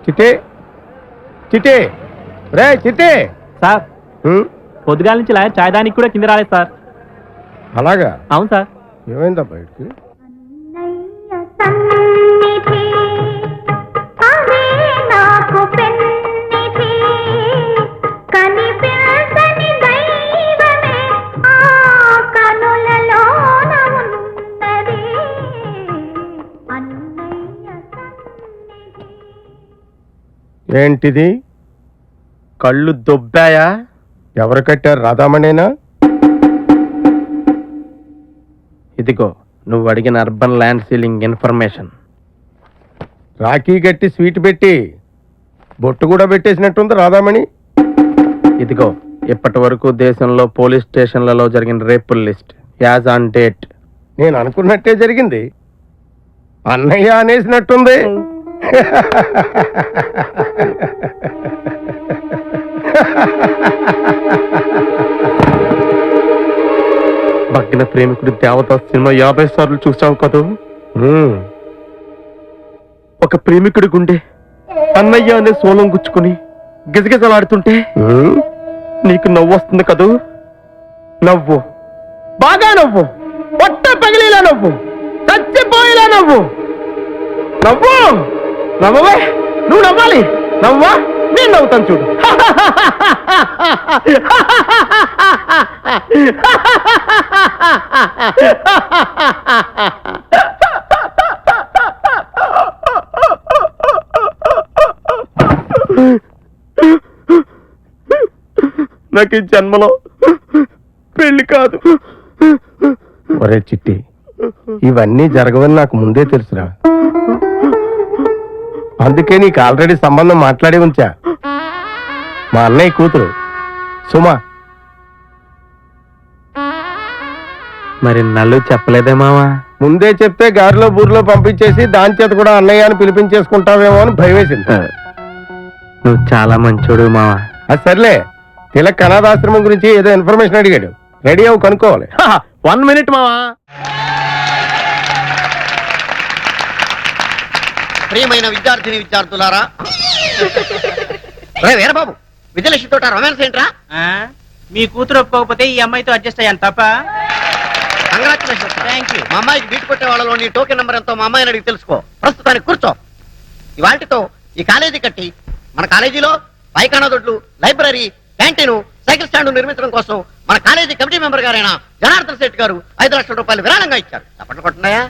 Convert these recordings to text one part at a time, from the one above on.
చిట్టి చిట్టి రే చిట్టి సార్ పొద్దుగాల నుంచి లాయర్ చాయ్ దానికి కూడా కింద రాలేదు సార్. అలాగా? అవును సార్. ఏమైందా బయటికి? ఏంటిది? కళ్ళు దొబ్బాయా? ఎవరు కట్టారు? రాధామణేనా? ఇదిగో నువ్వు అడిగిన urban land ceiling information. Rakhi కట్టి స్వీట్ పెట్టి బొట్టు కూడా పెట్టేసినట్టుంది రాధామణి. ఇదిగో ఇప్పటి వరకు దేశంలో పోలీస్ స్టేషన్లలో జరిగిన రేపుల లిస్ట్ యాజ్ ఆన్ డేట్. నేను అనుకున్నట్టే జరిగింది. అన్నయ్య అనేసినట్టుంది. భగ్న ప్రేమికుడి దేవత సినిమా 50 సార్లు చూసావు కదూ. ఒక ప్రేమికుడి గుండె అన్నయ్య అనే సోలం గుచ్చుకుని గిజగిజలాడుతుంటే నీకు నవ్వు వస్తుంది కదూ. నవ్వు, బాగా నవ్వు, పొట్ట పగిలేలా నవ్వు, చచ్చిపోయేలా నవ్వు. నవ్వు, నవ్వవే, నువ్వు నవ్వాలి. నవ్వా, నేను నవ్వుతాను చూడు. నాకు ఈ జన్మలో పెళ్లి కాదు. ఒరే చిట్టి, ఇవన్నీ జరగవని నాకు ముందే తెలుసురా. అందుకే నీకు ఆల్రెడీ సంబంధం మాట్లాడి ఉంచా. మా అన్నయ్య కూతురు సుమా. మరి నల్లు చెప్పలేదే మావా? ముందే చెప్తే గారిలో బూరిలో పంపించేసి దాని చేత కూడా అన్నయ్య అని పిలిపించేసుకుంటావేమో అని భయం వేసింది. నువ్వు చాలా మంచోడు మావా. అది సర్లే, తిలక్ అనాథాశ్రమం గురించి ఏదో ఇన్ఫర్మేషన్ అడిగాడు. రెడీ అవ్వు, కనుక్కోవాలి. 1 minute మావా. ప్రియమైన విద్యార్థిని విద్యార్థులారా, వీరబాబు, విజయలక్ష్మి తోట రొమాన్స్ ఏంట్రా? మీ కూతురు ఒప్పుకోకపోతే ఈ అమ్మాయితో అడ్జస్ట్ అయ్యాను తప్ప. కంగ్రాచులేషన్. Thank you. మా అమ్మాయికి బీట్ కొట్టే వాళ్ళలో నీ టోకెన్ నెంబర్ ఎంతో మా అమ్మాయిని అడిగి తెలుసుకో. ప్రస్తుతానికి కూర్చో. ఇవాటితో ఈ కాలేజీ కట్టి మన కాలేజీలో పైకానా దొడ్లు, లైబ్రరీ, క్యాంటీన్, సైకిల్ స్టాండ్ నిర్మించడం కోసం మన కాలేజీ కమిటీ మెంబర్ గారైన జనార్దన్ శెట్టి గారు 5 లక్షల రూపాయలు విరాళంగా ఇచ్చారు. తప్పట్లు కొట్టున్నాయా?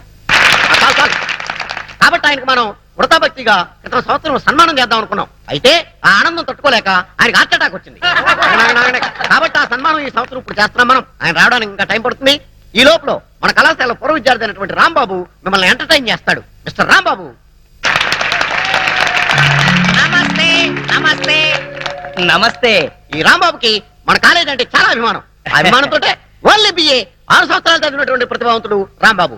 కాబట్టి ఆయనకు మనం వృతాభక్తిగా క్రితం సంవత్సరం సన్మానం చేద్దాం అనుకున్నాం. అయితే ఆ ఆనందం తట్టుకోలేక ఆయనకు హార్ట్ అటాక్ వచ్చింది. కాబట్టి ఆ సన్మానం ఈ సంవత్సరం ఇప్పుడు చేస్తున్నాం మనం. ఆయన రావడానికి ఇంకా టైం పడుతుంది. ఈ లోపల మన కళాశాల పూర్వ విద్యార్థి అయినటువంటి రాంబాబు మిమ్మల్ని ఎంటర్టైన్ చేస్తాడు. మిస్టర్ రాంబాబు. నమస్తే. నమస్తే. నమస్తే. ఈ రాంబాబుకి మన కాలేజీ అంటే చాలా అభిమానం. ఆ అభిమానంతో ఓన్లీ బిఏ 6 సంవత్సరాలు చదివినటువంటి ప్రతిభావంతుడు రాంబాబు.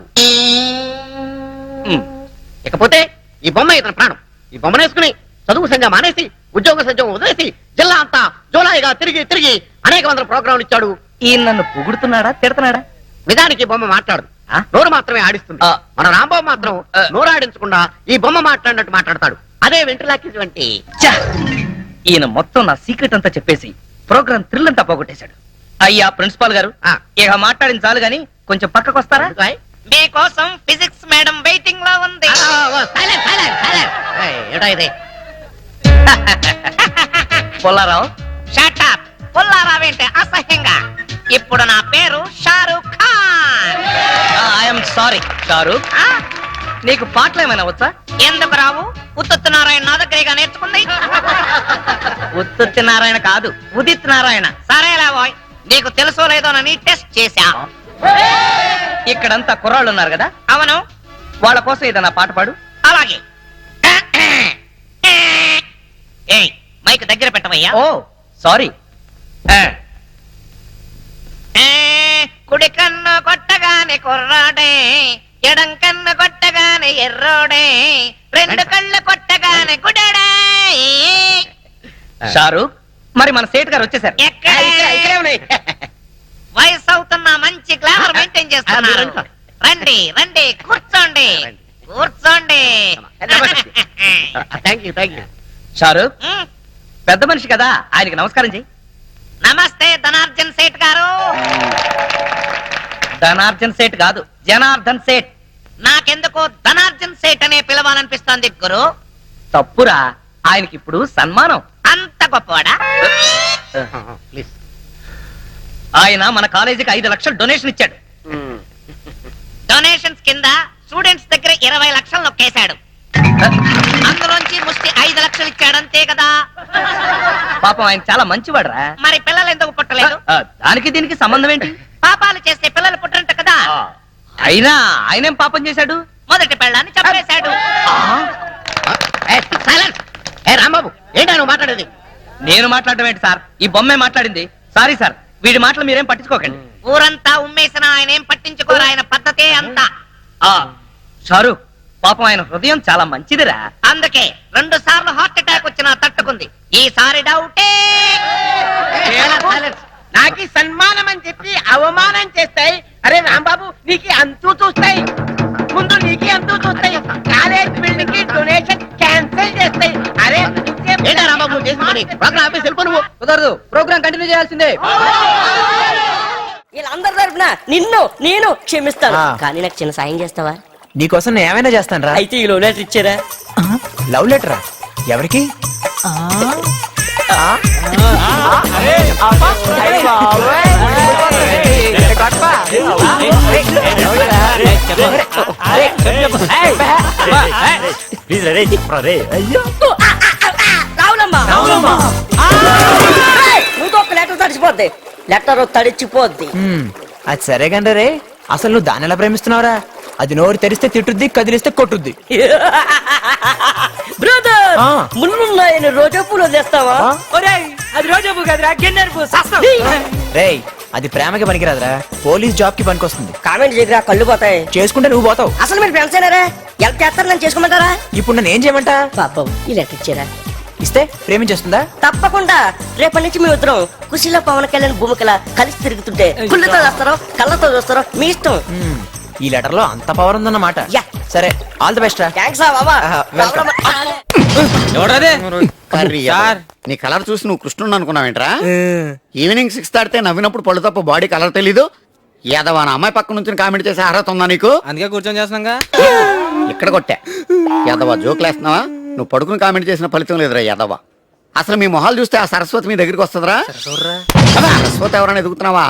ఇకపోతే ఈ బొమ్మ ఇతని ప్రాణం. ఈ బొమ్మనేసుకుని చదువు సంజం మానేసి ఉద్యోగ సంజం వదిలేసి జిల్లా అంతా జోలాయిగా తిరిగి తిరిగి అనేక వందల ప్రోగ్రాంలు ఇచ్చాడు. ఈయన నన్ను పొగుడుతున్నాడా తిడతాడా? నిజానికి బొమ్మ మాట్లాడు, నోరు మాత్రమే ఆడిస్తుంది. మన రాంబాబు మాత్రం నోరు ఆడించకుండా ఈ బొమ్మ మాట్లాడినట్టు మాట్లాడతాడు. అదే వెంట్రులాకి వంటి. ఈయన మొత్తం నా సీక్రెట్ అంతా చెప్పేసి ప్రోగ్రామ్ థ్రిల్ అంతా పోగొట్టేశాడు. అయ్యా ప్రిన్సిపాల్ గారు, ఇక మాట్లాడిన చాలు గాని కొంచెం పక్కకు వస్తారా? మీకోసం ఫిజిక్స్ మేడం వెయిటింగ్ లో ఉంది. పుల్లారావు. Shut up. పుల్లారావు ఏంటి అసహ్యంగా? ఇప్పుడు నా పేరు షారూక్ ఖాన్. I'm sorry Shahrukh. నీకు పాటలు ఏమైనా వచ్చా? ఎందుకు రావు? ఉత్తుత్తి నారాయణ నా దగ్గరగా నేర్చుకుంది. ఉత్తుత్తి నారాయణ కాదు, ఉదిత్ నారాయణ. సరేలా బాయ్, నీకు తెలుసో లేదోనని టెస్ట్ చేశా. ఇక్కడంతా కుర్రాళ్ళు ఉన్నారు కదా? అవును. వాళ్ళ కోసం ఏదైనా పాట పాడు. అలాగే. మైక్ దగ్గర పెట్టవయ్యా. ఓ సారీ. కుడి కన్ను కొట్టగానే కుర్రాడే, ఎడం కన్ను కొట్టగానే ఎర్రోడే, 2 కళ్ళు కొట్టగానే గుడడే. షారూక్, మరి మన సేట్ గారు వచ్చేసారు. వయసు అవుతున్నా మంచి గ్లామర్ మెయింటైన్ చేస్తున్నారు. రండి రండి, కూర్చోండి కూర్చోండి. షారూక్ పెద్ద మనిషి కదా, ఆయనకి నమస్కారం చెయ్యి. నమస్తే ధనార్జన్ సేట్ గారు. ధనార్జన్ సేట్ కాదు, జనార్దన్ సేట్. నాకెందుకో ధనార్జన్ సేట్ అనే పిలవాలనిపిస్తోంది గురు. తప్పురా, ఆయనకి ఇప్పుడు సన్మానం. అంత గొప్పవాడా? ప్లీజ్. ఆయన మన కాలేజీకి 5 లక్షలు డొనేషన్ ఇచ్చాడు. డొనేషన్స్ కింద స్టూడెంట్స్ దగ్గర 20 లక్షలు నొక్కేశాడు. అందులోంచి ముష్టి 5 లక్షలు ఇచ్చాడు, అంతే కదా. పాపం ఆయన చాలా మంచివాడురా. మరి పిల్లలు ఎందుకు పుట్టలేదు? దానికి దీనికి సంబంధం ఏంటి? పాపాలు చేస్తే పిల్లలు పుట్టరంట కదా. అయినా ఆయనేం పాపం చేశాడు? మొదటి పెళ్ళాన్ని చంపేశాడు. రాంబాబు, ఏంటా నువ్వు మాట్లాడేది? నేను మాట్లాడడం ఏంటి సార్, ఈ బొమ్మే మాట్లాడింది. సారీ సార్, వీడి మాటలు మీరేం పట్టించుకోకండి. ఊరంతా ఉమ్మేసిన ఆయన ఏం పట్టించుకోరు, ఆయన పద్ధతే అంతా. షారూక్, పాపం ఆయన హృదయం చాలా మంచిదిరా. అందుకే 2 సార్లు హార్ట్ అటాక్ వచ్చినా తట్టుకుంది. ఈసారి డౌటే. నాకు సన్మానం అని చెప్పి అవమానం చేస్తాయి. అరే రాంబాబు, నీకు అంతూ చూస్తాయి. ముందు నీకు అంతూ చూస్తాయి. కాలేజ్ బిల్డింగ్ కి డొనేషన్ క్యాన్సిల్ చేస్తాయి. అరే ఏంటా రాంబాబు నువ్వు చేసిన పని? ప్రోగ్రామ్ ఆపేసి వెళ్ళిపో నువ్వు. కుదరదు, ప్రోగ్రామ్ కంటిన్యూ చేయాల్సిందే. వీళ్ళందరి తరపున నిన్ను నేను క్షమిస్తాను, కానీ నాకు చిన్న సాయం చేస్తావా? నీకోసం నేను ఏమైనా చేస్తాను రా. అయితే ఈ లవ్ లెటర్ ఇచ్చారా? లవ్ లెటరా? ఎవరికి? రావులమ్మా, నువ్వు ఒక లెటర్ తడిచిపోద్ది, లెటర్ తడిచిపోద్ది. అది సరే కండి రే, అసలు నువ్వు దాన్ని ఎలా ప్రేమిస్తున్నావురా? అది నోరు తెరిస్తే తిట్టుద్ది, కదిలిస్తే కొట్టుద్ది. బ్రదర్, మున్నున్నాయని రోజా పూలు వదిలేస్తావా? అది రోజా పువ్వు కదరా, గిన్నెరు పువ్వు. రేయ్, అది ప్రేమకి పనికిరాదురా, పోలీస్ జాబ్ కి పనికొస్తుంది. కామెంట్ చేయరా, కళ్ళు పోతాయి. చేసుకుంటే నువ్వు పోతావు. అసలు మీరు ఫ్రెండ్స్ అయినారా? ఎలా చేస్తారు, నన్ను చేసుకోమంటారా? ఇప్పుడు నన్ను ఏం చేయమంటా? పాపం, ఈ లెటర్ ఇచ్చారా? ఇస్తే ప్రేమించేస్తుందా? తప్పకుండా. రేపటి నుంచి మీ ఇద్దరం కుశీల పవన్ కళ్యాణ్ భూమికలా కలిసి తిరుగుతుంటే కుళ్ళతో చూస్తారో కళ్ళతో చూస్తారో మీ ఇష్టం. ఈ లెటర్ లో అంత పవర్ ఉందన్నమాట. యా. సరే, ఆల్ ది బెస్ట్ రా. థ్యాంక్స్ బాబా. వెల్కమ్. కర్రీ నీ కలర్ చూసి నువ్వు కృష్ణుడు అనుకున్నావేంట్రా? ఈవినింగ్ 6 దాటితే నవ్వినప్పుడు పళ్ళు తప్ప బాడీ కలర్ తెలీదు. యాదవా నా అమ్మాయి పక్క నుంచి కామెంట్ చేసే అర్హత ఉందా నీకు? అందుకే కూర్చొని చేస్తున్నాగా. ఇక్కడ కొట్టా. యాదవా జోకులు వేస్తున్నావా? నువ్వు పడుకుని కామెంట్ చేసిన ఫలితం లేదురా యాదవా. అసలు మీ మొహాలు చూస్తే ఆ సరస్వతి మీ దగ్గరికి వస్తుందిరా? సరస్వతి ఎవరైనా ఎదుగుతున్నావా?